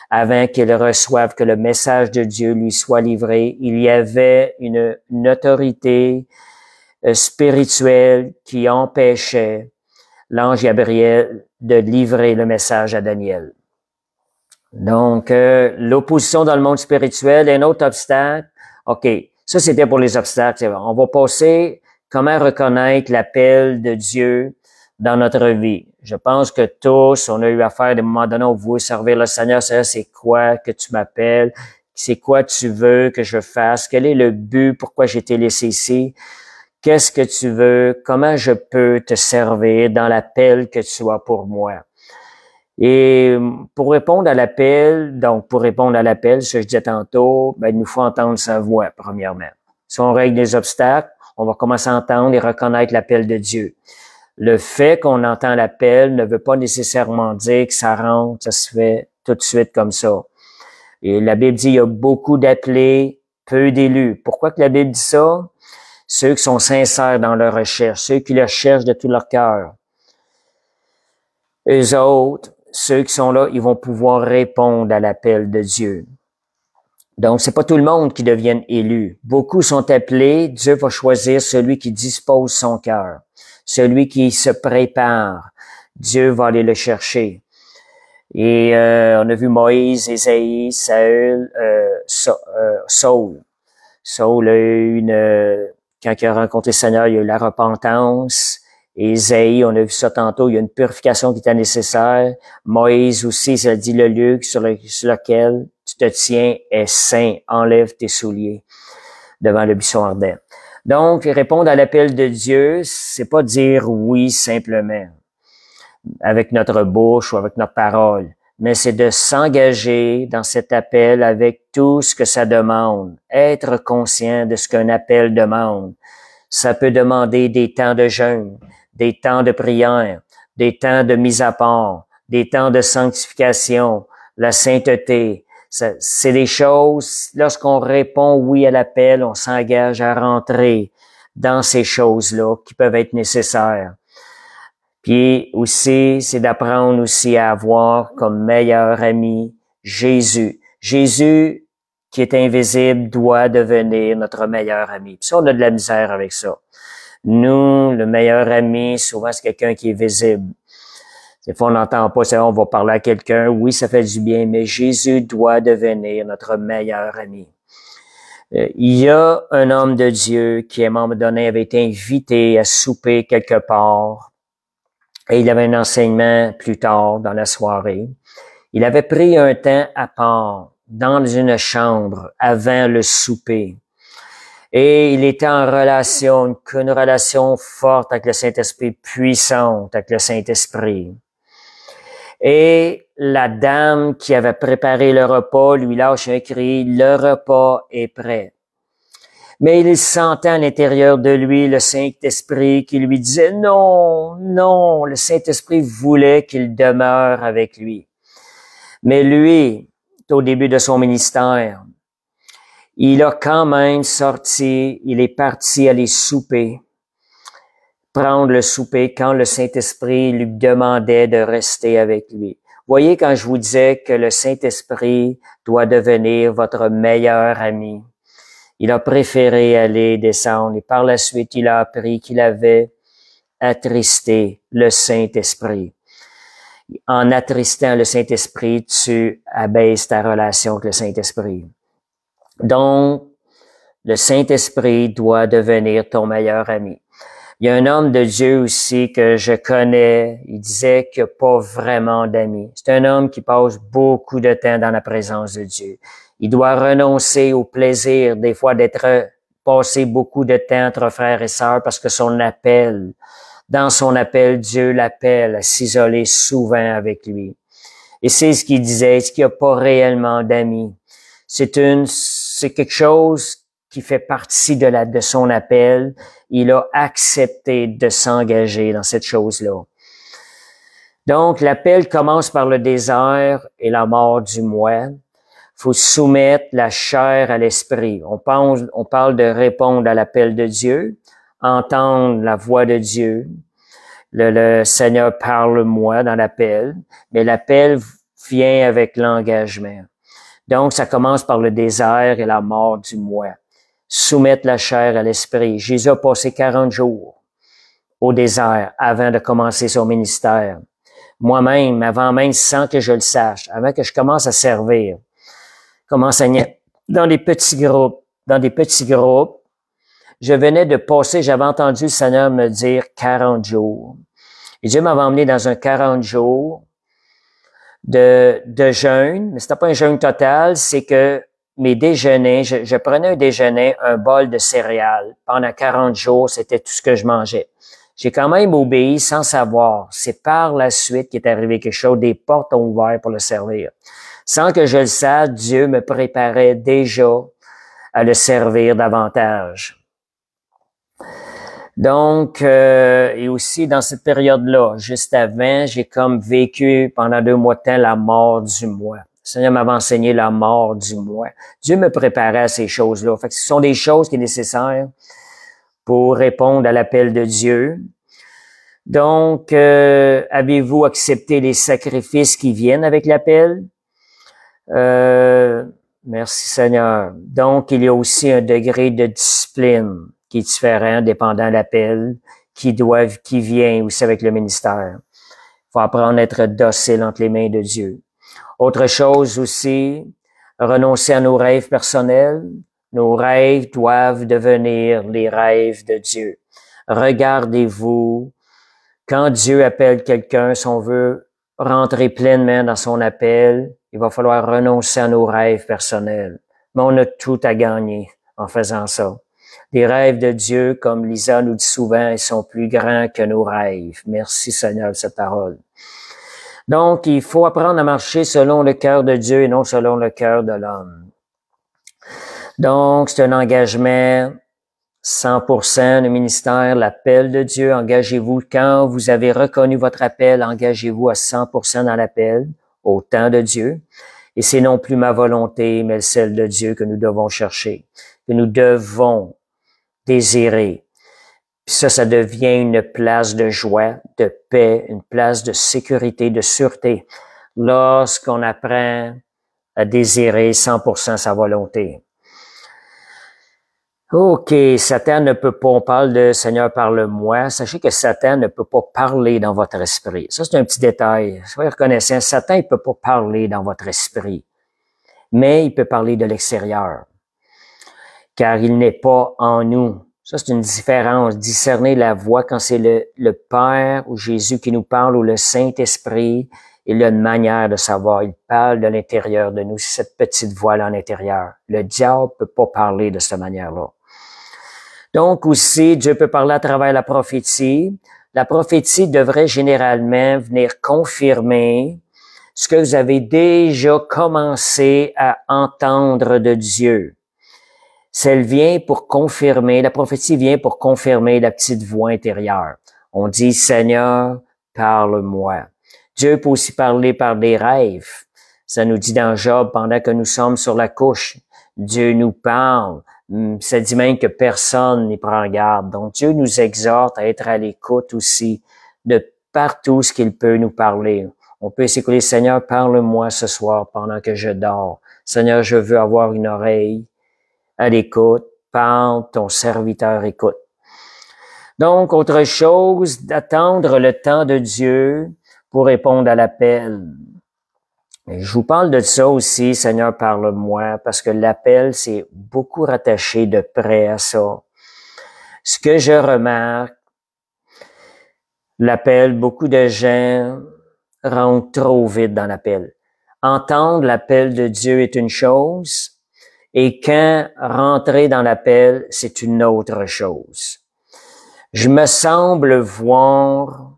avant qu'il reçoive que le message de Dieu lui soit livré. Il y avait une autorité spirituelle qui empêchait l'ange Gabriel de livrer le message à Daniel. Donc, l'opposition dans le monde spirituel, un autre obstacle. OK, ça c'était pour les obstacles. On va passer comment reconnaître l'appel de Dieu dans notre vie. Je pense que tous, on a eu affaire à des moments donnés, on veut servir le Seigneur. C'est quoi que tu m'appelles? C'est quoi tu veux que je fasse? Quel est le but? Pourquoi j'ai été laissé ici? Qu'est-ce que tu veux? Comment je peux te servir dans l'appel que tu as pour moi? Et pour répondre à l'appel, ce que je disais tantôt, il nous faut entendre sa voix, premièrement. Si on règle les obstacles, on va commencer à entendre et reconnaître l'appel de Dieu. Le fait qu'on entend l'appel ne veut pas nécessairement dire que ça rentre, ça se fait tout de suite comme ça. Et la Bible dit, il y a beaucoup d'appelés, peu d'élus. Pourquoi que la Bible dit ça? Ceux qui sont sincères dans leur recherche, ceux qui le cherchent de tout leur cœur. Eux autres, ceux qui sont là, ils vont pouvoir répondre à l'appel de Dieu. Donc, c'est pas tout le monde qui devienne élu. Beaucoup sont appelés, Dieu va choisir celui qui dispose son cœur. Celui qui se prépare, Dieu va aller le chercher. Et on a vu Moïse, Ésaïe, Saül, Saul. Saul a eu quand il a rencontré le Seigneur, il y a eu la repentance. Ésaïe, on a vu ça tantôt, il y a une purification qui était nécessaire. Moïse aussi, ça dit le lieu sur lequel tu te tiens est saint, enlève tes souliers devant le buisson ardent. Donc, répondre à l'appel de Dieu, c'est pas dire oui simplement avec notre bouche ou avec notre parole, mais c'est de s'engager dans cet appel avec tout ce que ça demande. Être conscient de ce qu'un appel demande. Ça peut demander des temps de jeûne, des temps de prière, des temps de mise à part, des temps de sanctification, la sainteté. C'est des choses, lorsqu'on répond oui à l'appel, on s'engage à rentrer dans ces choses-là qui peuvent être nécessaires. Puis aussi, c'est d'apprendre aussi à avoir comme meilleur ami Jésus. Jésus, qui est invisible, doit devenir notre meilleur ami. Puis ça, on a de la misère avec ça. Nous, le meilleur ami, souvent, c'est quelqu'un qui est visible. Des fois, on n'entend pas ça, on va parler à quelqu'un. Oui, ça fait du bien, mais Jésus doit devenir notre meilleur ami. Il y a un homme de Dieu qui, à un moment donné, avait été invité à souper quelque part. Et il avait un enseignement plus tard dans la soirée. Il avait pris un temps à part dans une chambre avant le souper. Et il était en relation, une relation forte avec le Saint-Esprit, puissante avec le Saint-Esprit. Et la dame qui avait préparé le repas lui lâche un cri, le repas est prêt. Mais il sentait à l'intérieur de lui le Saint-Esprit qui lui disait non, non, le Saint-Esprit voulait qu'il demeure avec lui. Mais lui, au début de son ministère, il a quand même sorti, il est parti aller souper, prendre le souper quand le Saint-Esprit lui demandait de rester avec lui. Voyez, quand je vous disais que le Saint-Esprit doit devenir votre meilleur ami, il a préféré aller descendre et par la suite, il a appris qu'il avait attristé le Saint-Esprit. En attristant le Saint-Esprit, tu abaisses ta relation avec le Saint-Esprit. Donc, le Saint-Esprit doit devenir ton meilleur ami. Il y a un homme de Dieu aussi que je connais, il disait qu'il n'y a pas vraiment d'amis. C'est un homme qui passe beaucoup de temps dans la présence de Dieu. Il doit renoncer au plaisir, des fois, passer beaucoup de temps entre frères et sœurs parce que dans son appel, Dieu l'appelle à s'isoler souvent avec lui. Et c'est ce qu'il disait, est-ce qu'il n'y a pas réellement d'amis? C'est quelque chose qui fait partie de son appel. Il a accepté de s'engager dans cette chose-là. Donc, l'appel commence par le désert et la mort du moi. Faut soumettre la chair à l'esprit. On parle de répondre à l'appel de Dieu, entendre la voix de Dieu. Le Seigneur parle-moi dans l'appel, mais l'appel vient avec l'engagement. Donc, ça commence par le désert et la mort du moi. Soumettre la chair à l'esprit. Jésus a passé 40 jours au désert avant de commencer son ministère. Moi-même, avant même sans que je le sache, avant que je commence à servir, dans des petits groupes. Je venais de passer, j'avais entendu le Seigneur me dire 40 jours. Et Dieu m'avait emmené dans un 40 jours de jeûne, mais c'était pas un jeûne total, c'est que mes déjeuners, je prenais un déjeuner, un bol de céréales. Pendant 40 jours, c'était tout ce que je mangeais. J'ai quand même obéi sans savoir. C'est par la suite qu'il est arrivé quelque chose, des portes ont ouvert pour le servir. Sans que je le sache, Dieu me préparait déjà à le servir davantage. Donc, et aussi dans cette période-là, juste avant, j'ai comme vécu pendant 2 mois de temps la mort du moi. Le Seigneur m'avait enseigné la mort du moi. Dieu me préparait à ces choses-là. Fait que ce sont des choses qui sont nécessaires pour répondre à l'appel de Dieu. Donc, avez-vous accepté les sacrifices qui viennent avec l'appel? Merci Seigneur. Donc, il y a aussi un degré de discipline qui est différent dépendant de l'appel, qui vient aussi avec le ministère. Il faut apprendre à être docile entre les mains de Dieu. Autre chose aussi, renoncer à nos rêves personnels. Nos rêves doivent devenir les rêves de Dieu. Regardez-vous, quand Dieu appelle quelqu'un, si on veut rentrer pleinement dans son appel, il va falloir renoncer à nos rêves personnels. Mais on a tout à gagner en faisant ça. Les rêves de Dieu, comme Lisa nous dit souvent, ils sont plus grands que nos rêves. Merci Seigneur de cette parole. Donc, il faut apprendre à marcher selon le cœur de Dieu et non selon le cœur de l'homme. Donc, c'est un engagement 100%, le ministère, l'appel de Dieu. Engagez-vous quand vous avez reconnu votre appel, engagez-vous à 100% dans l'appel, au temps de Dieu. Et c'est non plus ma volonté, mais celle de Dieu que nous devons chercher, que nous devons désirer. Puis ça devient une place de joie, de paix, une place de sécurité, de sûreté, lorsqu'on apprend à désirer 100% sa volonté. OK, Satan ne peut pas, on parle de Seigneur parle-moi. Sachez que Satan ne peut pas parler dans votre esprit. Ça, c'est un petit détail. Soyez reconnaissants. Satan, il peut pas parler dans votre esprit. Mais il peut parler de l'extérieur. Car il n'est pas en nous. Ça, c'est une différence. Discerner la voix quand c'est le Père ou Jésus qui nous parle ou le Saint-Esprit. Il a une manière de savoir. Il parle de l'intérieur de nous. C'est cette petite voix-là à l'intérieur. Le diable peut pas parler de cette manière-là. Donc aussi, Dieu peut parler à travers la prophétie. La prophétie devrait généralement venir confirmer ce que vous avez déjà commencé à entendre de Dieu. Celle vient pour confirmer, la prophétie vient pour confirmer la petite voix intérieure. On dit, Seigneur, parle-moi. Dieu peut aussi parler par des rêves. Ça nous dit dans Job, pendant que nous sommes sur la couche, Dieu nous parle. Ça dit même que personne n'y prend garde. Donc, Dieu nous exhorte à être à l'écoute aussi de partout ce qu'il peut nous parler. On peut s'écouter, Seigneur, parle-moi ce soir pendant que je dors. Seigneur, je veux avoir une oreille à l'écoute. Parle, ton serviteur écoute. Donc, autre chose, d'attendre le temps de Dieu pour répondre à l'appel. Je vous parle de ça aussi, Seigneur, parle-moi, parce que l'appel, c'est beaucoup rattaché de près à ça. Ce que je remarque, l'appel, beaucoup de gens rentrent trop vite dans l'appel. Entendre l'appel de Dieu est une chose, et quand rentrer dans l'appel, c'est une autre chose. Il me semble voir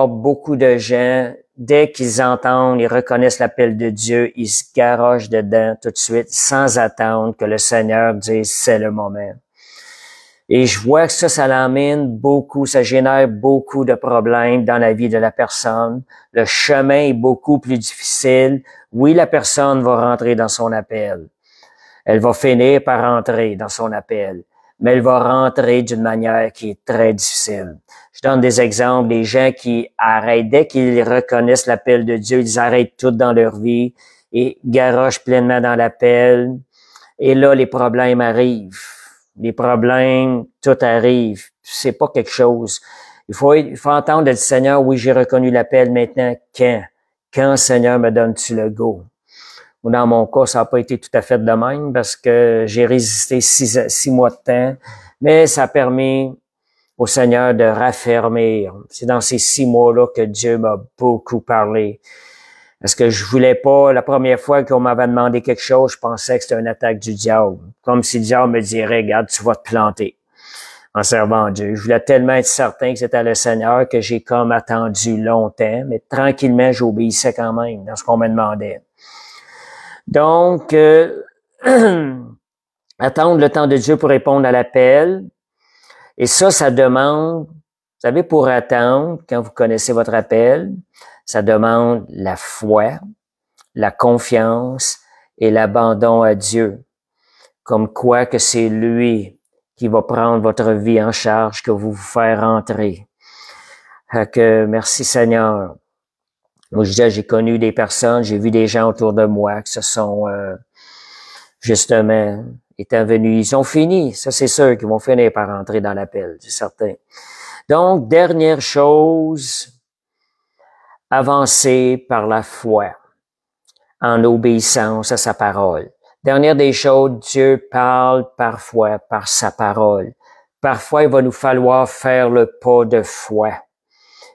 beaucoup de gens, dès qu'ils entendent, ils reconnaissent l'appel de Dieu, ils se garochent dedans tout de suite, sans attendre que le Seigneur dise c'est le moment. Et je vois que ça l'amène beaucoup, ça génère beaucoup de problèmes dans la vie de la personne. Le chemin est beaucoup plus difficile. Oui, la personne va rentrer dans son appel. Elle va finir par rentrer dans son appel. Mais elle va rentrer d'une manière qui est très difficile. Je donne des exemples, des gens qui arrêtent, dès qu'ils reconnaissent l'appel de Dieu, ils arrêtent tout dans leur vie et garochent pleinement dans l'appel. Et là, les problèmes arrivent. Les problèmes, tout arrive. C'est pas quelque chose. Il faut entendre le Seigneur, oui, j'ai reconnu l'appel, maintenant, quand? Quand, Seigneur, me donnes-tu le go? Dans mon cas, ça n'a pas été tout à fait de même parce que j'ai résisté 6 mois de temps, mais ça a permis au Seigneur de raffermir. C'est dans ces 6 mois-là que Dieu m'a beaucoup parlé. Parce que je voulais pas, la première fois qu'on m'avait demandé quelque chose, je pensais que c'était une attaque du diable. Comme si le diable me dirait, regarde, tu vas te planter en servant Dieu. Je voulais tellement être certain que c'était le Seigneur que j'ai comme attendu longtemps, mais tranquillement, j'obéissais quand même dans ce qu'on me demandait. Donc, attendre le temps de Dieu pour répondre à l'appel. Et ça demande, vous savez, pour attendre, quand vous connaissez votre appel, ça demande la foi, la confiance et l'abandon à Dieu. Comme quoi que c'est lui qui va prendre votre vie en charge, que vous faire rentrer. Que merci Seigneur. Moi, je disais, j'ai connu des personnes, j'ai vu des gens autour de moi qui se sont justement étant venus. Ils ont fini. Ça, c'est sûr qu'ils vont finir par rentrer dans l'appel, c'est certain. Donc, dernière chose, avancer par la foi, en obéissance à sa parole. Dernière des choses, Dieu parle parfois par sa parole. Parfois, il va nous falloir faire le pas de foi.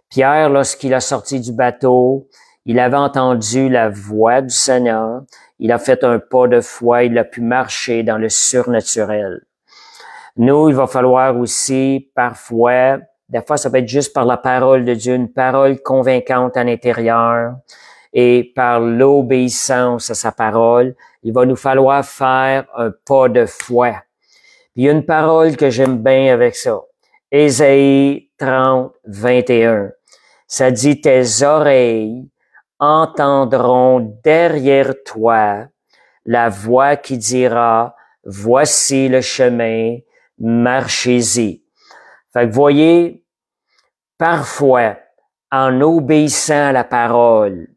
Pierre, lorsqu'il a sorti du bateau, il avait entendu la voix du Seigneur. Il a fait un pas de foi. Il a pu marcher dans le surnaturel. Nous, il va falloir aussi, parfois, des fois, ça peut être juste par la parole de Dieu, une parole convaincante à l'intérieur et par l'obéissance à sa parole, il va nous falloir faire un pas de foi. Puis, il y a une parole que j'aime bien avec ça. Ésaïe 30, 21. Ça dit, tes oreilles entendront derrière toi la voix qui dira, voici le chemin, marchez-y. Fait que voyez, parfois, en obéissant à la parole,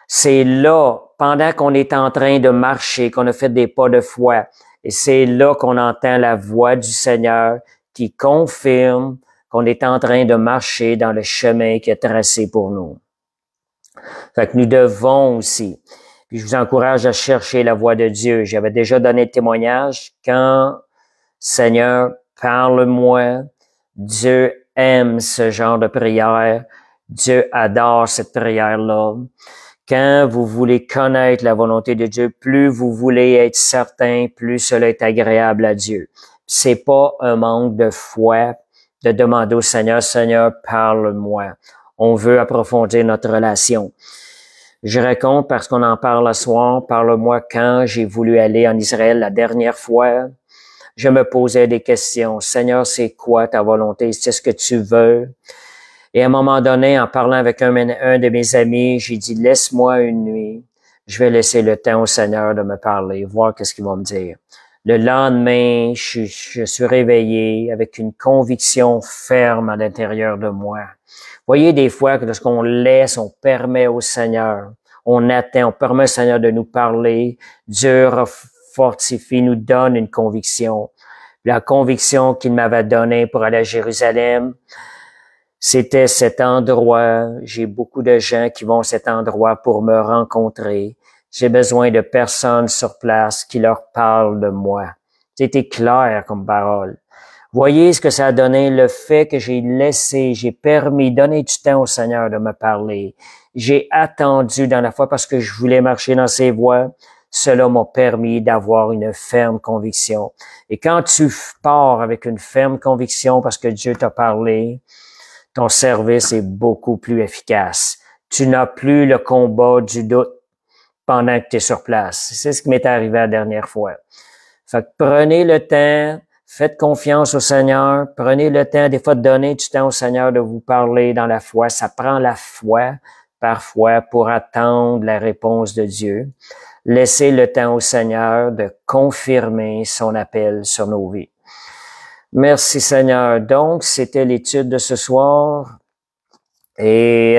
c'est là, pendant qu'on est en train de marcher, qu'on a fait des pas de foi, et c'est là qu'on entend la voix du Seigneur qui confirme qu'on est en train de marcher dans le chemin qui est tracé pour nous. Fait que nous devons aussi, puis je vous encourage à chercher la voix de Dieu. J'avais déjà donné le témoignage, quand Seigneur, parle-moi, Dieu aime ce genre de prière, Dieu adore cette prière-là. Quand vous voulez connaître la volonté de Dieu, plus vous voulez être certain, plus cela est agréable à Dieu. c'est pas un manque de foi de demander au Seigneur, Seigneur, parle-moi. On veut approfondir notre relation. Je raconte parce qu'on en parle ce soir. Parle-moi quand j'ai voulu aller en Israël la dernière fois. Je me posais des questions. Seigneur, c'est quoi ta volonté? C'est ce que tu veux? Et à un moment donné, en parlant avec un de mes amis, j'ai dit, laisse-moi une nuit. Je vais laisser le temps au Seigneur de me parler, voir qu'est-ce qu'il va me dire. Le lendemain, je suis réveillé avec une conviction ferme à l'intérieur de moi. Voyez, des fois, que lorsqu'on laisse, on permet au Seigneur, on attend, on permet au Seigneur de nous parler, Dieu fortifie, nous donne une conviction. La conviction qu'il m'avait donnée pour aller à Jérusalem, c'était cet endroit. J'ai beaucoup de gens qui vont à cet endroit pour me rencontrer. J'ai besoin de personnes sur place qui leur parlent de moi. C'était clair comme parole. Voyez ce que ça a donné, le fait que j'ai laissé, j'ai permis, donné du temps au Seigneur de me parler. J'ai attendu dans la foi parce que je voulais marcher dans ses voies. Cela m'a permis d'avoir une ferme conviction. Et quand tu pars avec une ferme conviction parce que Dieu t'a parlé, ton service est beaucoup plus efficace. Tu n'as plus le combat du doute pendant que tu es sur place. C'est ce qui m'est arrivé la dernière fois. Fait que prenez le temps, faites confiance au Seigneur, prenez le temps des fois de donner du temps au Seigneur de vous parler dans la foi. Ça prend la foi parfois pour attendre la réponse de Dieu. Laissez le temps au Seigneur de confirmer son appel sur nos vies. Merci Seigneur. Donc, c'était l'étude de ce soir. Et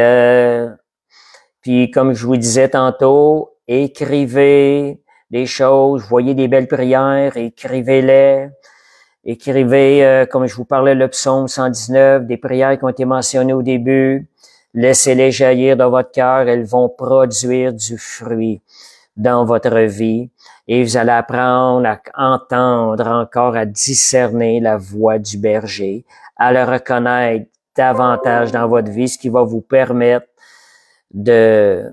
puis, comme je vous disais tantôt, écrivez des choses, voyez des belles prières, écrivez-les. Écrivez, comme je vous parlais, le psaume 119, des prières qui ont été mentionnées au début. Laissez-les jaillir dans votre cœur, elles vont produire du fruit dans votre vie. Et vous allez apprendre à entendre encore, à discerner la voix du berger, à le reconnaître davantage dans votre vie, ce qui va vous permettre de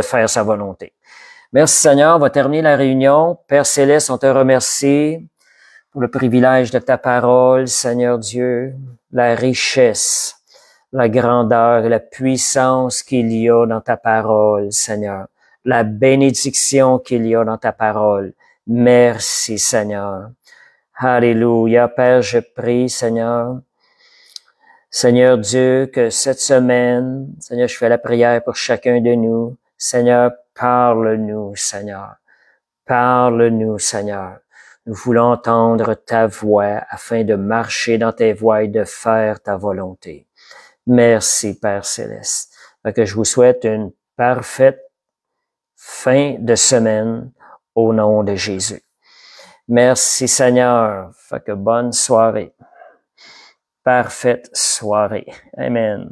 faire sa volonté. Merci Seigneur, on va terminer la réunion. Père Céleste, on te remercie pour le privilège de ta parole, Seigneur Dieu, la richesse, la grandeur et la puissance qu'il y a dans ta parole, Seigneur, la bénédiction qu'il y a dans ta parole. Merci Seigneur. Alléluia. Père, je prie, Seigneur, Seigneur Dieu, que cette semaine, Seigneur, je fais la prière pour chacun de nous. Seigneur, parle-nous, Seigneur. Parle-nous, Seigneur. Nous voulons entendre ta voix afin de marcher dans tes voies et de faire ta volonté. Merci, Père Céleste. Que je vous souhaite une parfaite fin de semaine au nom de Jésus. Merci, Seigneur. Bonne soirée. Parfaite soirée. Amen.